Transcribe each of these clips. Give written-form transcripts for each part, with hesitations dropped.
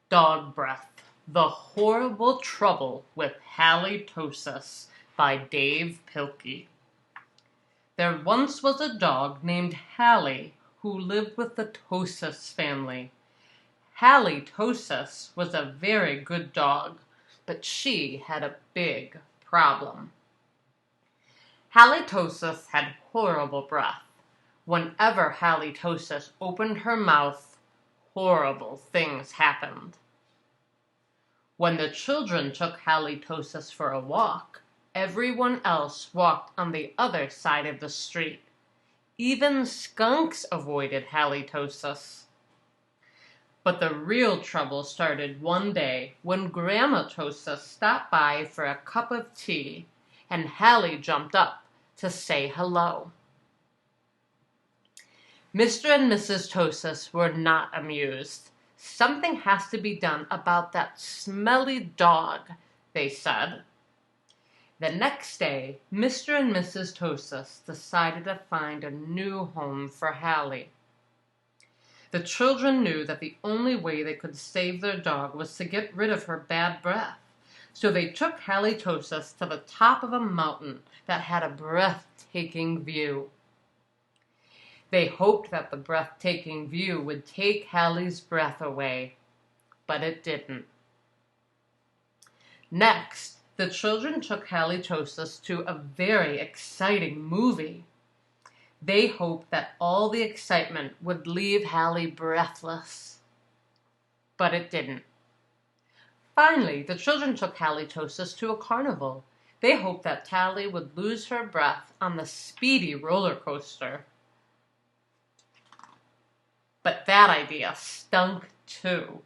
Dog Breath, The Horrible Trouble with Hally Tosis by Dav Piley. There once was a dog named Hally who lived with the Tosis family. Hally Tosis was a very good dog, but she had a big problem. Hally Tosis had horrible breath. Whenever Hally Tosis opened her mouth, horrible things happened. When the children took Hally Tosis for a walk, everyone else walked on the other side of the street. Even skunks avoided Hally Tosis. But the real trouble started one day when Grandma Tosis stopped by for a cup of tea, and Hally jumped up to say hello. Mr. and Mrs. Tosis were not amused. Something has to be done about that smelly dog, they said. The next day, Mr. and Mrs. Tosis decided to find a new home for Hally. The children knew that the only way they could save their dog was to get rid of her bad breath, so they took Hally Tosis to the top of a mountain that had a breathtaking view. They hoped that the breathtaking view would take Hally's breath away, but it didn't. Next, the children took Hally Tosis to a very exciting movie. They hoped that all the excitement would leave Hally breathless, but it didn't. Finally, the children took Hally Tosis to a carnival. They hoped that Hally would lose her breath on the speedy roller coaster. But that idea stunk too.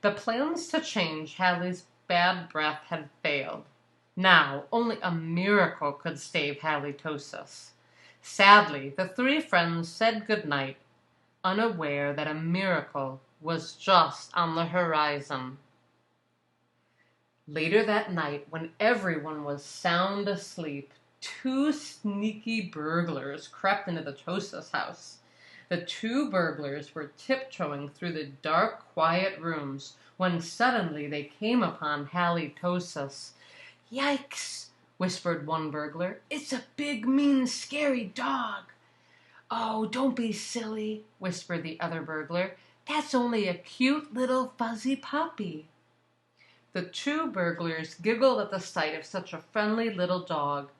The plans to change Hally's bad breath had failed. Now, only a miracle could save Hally Tosis. Sadly, the three friends said goodnight, unaware that a miracle was just on the horizon. Later that night, when everyone was sound asleep, two sneaky burglars crept into the Tosis house. The two burglars were tiptoeing through the dark, quiet rooms when suddenly they came upon Hally Tosis. "Yikes!" whispered one burglar. "It's a big, mean, scary dog." "Oh, don't be silly," whispered the other burglar. "That's only a cute little fuzzy puppy." The two burglars giggled at the sight of such a friendly little dog.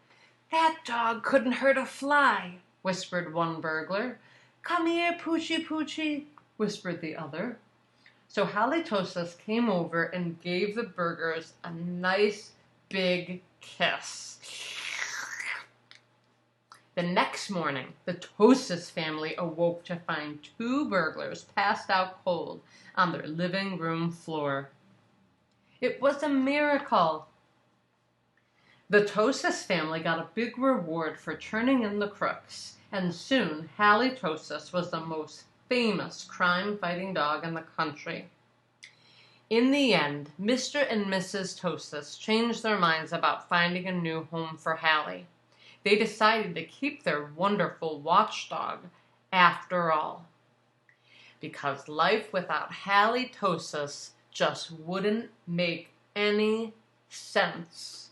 "That dog couldn't hurt a fly," whispered one burglar. "Come here, Poochie Poochie," whispered the other. So Hally Tosis came over and gave the burglars a nice big kiss. The next morning, the Tosis family awoke to find two burglars passed out cold on their living room floor. It was a miracle. The Tosis family got a big reward for turning in the crooks, and soon Hally Tosis was the most famous crime-fighting dog in the country. In the end, Mr. and Mrs. Tosis changed their minds about finding a new home for Hally. They decided to keep their wonderful watchdog after all, because life without Hally Tosis just wouldn't make any sense.